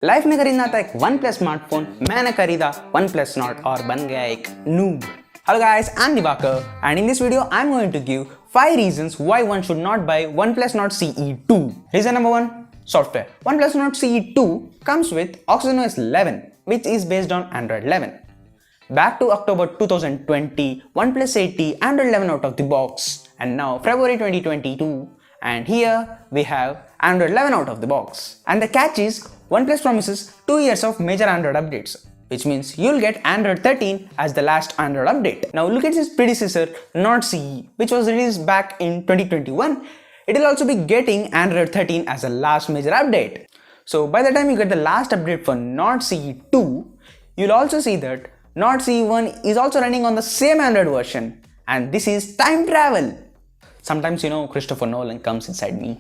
Life में खरीदना था एक OnePlus स्मार्टफोन, मैंने खरीदा OnePlus Nord और बन गया एक noob. Hello guys, I'm Diwakar and in this video I'm going to give 5 reasons why one should not buy OnePlus Nord CE2. Reason number 1, software. OnePlus Nord CE2 comes with OS 11 which is based on Android 11. Back to October 2020, OnePlus 80 Android 11 out of the box, and now February 2022 and here we have Android 11 out of the box. And the catch is OnePlus promises 2 years of major Android updates, which means you'll get Android 13 as the last Android update. Now look at its predecessor Nord CE, which was released back in 2021. It will also be getting Android 13 as the last major update. So by the time you get the last update for Nord CE2, you'll also see that Nord CE1 is also running on the same Android version, and this is time travel. Sometimes Christopher Nolan comes inside me.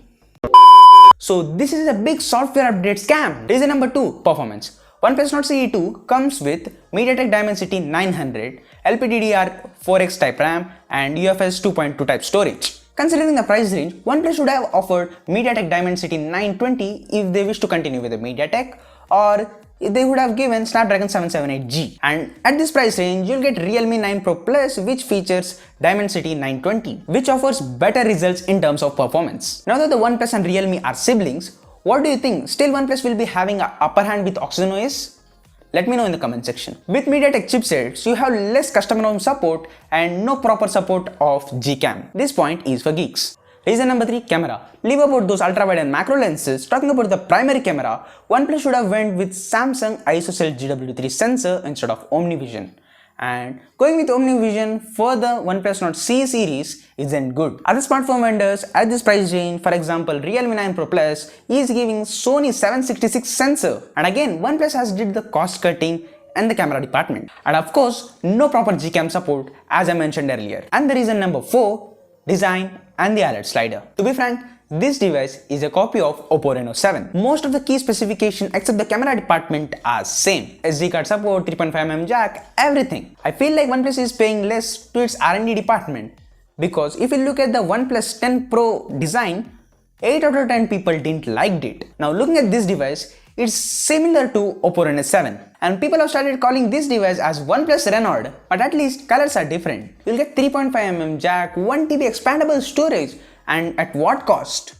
So this is a big software update scam. Reason number 2, performance. OnePlus Nord CE2 comes with MediaTek Dimensity 900, LPDDR4X type RAM and UFS 2.2 type storage. Considering the price range, OnePlus should have offered MediaTek Dimensity 920 if they wish to continue with the MediaTek, or they would have given Snapdragon 778G. And at this price range, you'll get Realme 9 Pro Plus, which features Dimensity 920, which offers better results in terms of performance. Now that the OnePlus and Realme are siblings, what do you think? Still OnePlus will be having an upper hand with Oxygen OS? Let me know in the comment section. With MediaTek chipsets, you have less customer home support and no proper support of Gcam. This point is for geeks. Reason number 3, camera. Leave about those ultra-wide and macro lenses. Talking about the primary camera, OnePlus should have went with Samsung ISOCELL GW3 sensor instead of OmniVision. And going with OmniVision for the OnePlus Nord C series isn't good. Other smartphone vendors at this price range, for example Realme 9 Pro Plus, is giving Sony 766 sensor. And again, OnePlus has did the cost cutting and the camera department. And of course, no proper Gcam support as I mentioned earlier. And the reason number 4, design and the OLED slider. To be frank, this device is a copy of Oppo Reno 7. Most of the key specifications except the camera department are same. SD card support, 3.5mm jack, everything. I feel like OnePlus is paying less to its R&D department, because if you look at the OnePlus 10 Pro design, 8 out of 10 people didn't like it. Now looking at this device, it's similar to Oppo Reno 7. And people have started calling this device as OnePlus Nord, but at least colors are different. You'll get 3.5mm jack, 1TB expandable storage, and at what cost?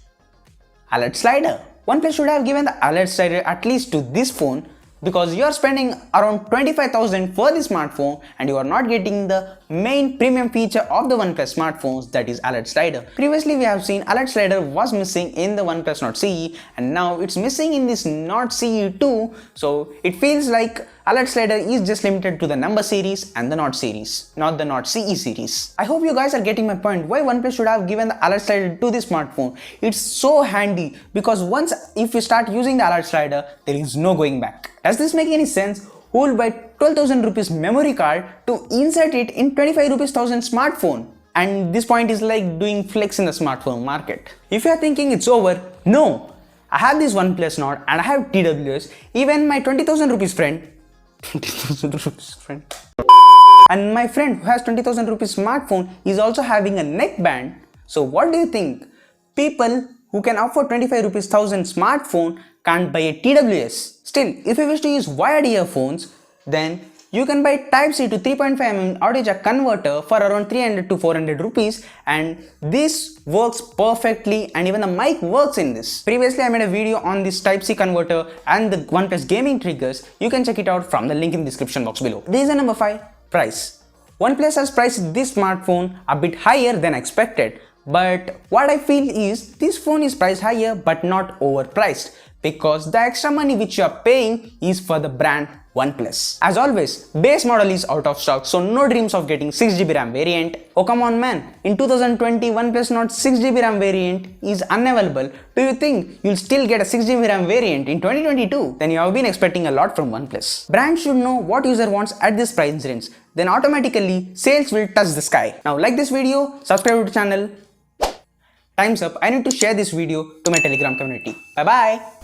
OLED slider. OnePlus should have given the OLED slider at least to this phone, because you are spending around 25,000 for this smartphone and you are not getting the main premium feature of the OnePlus smartphones, that is OLED slider. Previously we have seen OLED slider was missing in the OnePlus Nord CE, and now it's missing in this Nord CE2, so it feels like OLED slider is just limited to the number series and the Nord series, not the Nord CE series. I hope you guys are getting my point why OnePlus should have given the OLED slider to this smartphone. It's so handy, because once if you start using the OLED slider, there is no going back. Does this make any sense? Who will buy 12,000 rupees memory card to insert it in 25 rupees 1000 smartphone? And this point is like doing flex in the smartphone market. If you are thinking it's over, no. I have this OnePlus Nord and I have TWS. Even my 20,000 rupees friend, 20,000 rupees friend. And my friend who has 20,000 rupees smartphone is also having a neckband. So what do you think? People who can afford 25 rupees 1000 smartphone can't buy a TWS. Still, if you wish to use wired earphones, then you can buy Type-C to 3.5mm audio jack converter for around 300 to 400 rupees, and this works perfectly, and even the mic works in this. Previously I made a video on this Type-C converter and the OnePlus gaming triggers. You can check it out from the link in the description box below. Reason number 5, price. OnePlus has priced this smartphone a bit higher than expected, but what I feel is this phone is priced higher but not overpriced, because the extra money which you are paying is for the brand OnePlus. As always, base model is out of stock, so no dreams of getting 6GB RAM variant. Oh come on man, in 2020 OnePlus Nord 6GB RAM variant is unavailable. Do you think you'll still get a 6GB RAM variant in 2022? Then you have been expecting a lot from OnePlus. Brands should know what user wants at this price range, then automatically sales will touch the sky. Now like this video, subscribe to the channel. Time's up, I need to share this video to my Telegram community. Bye bye.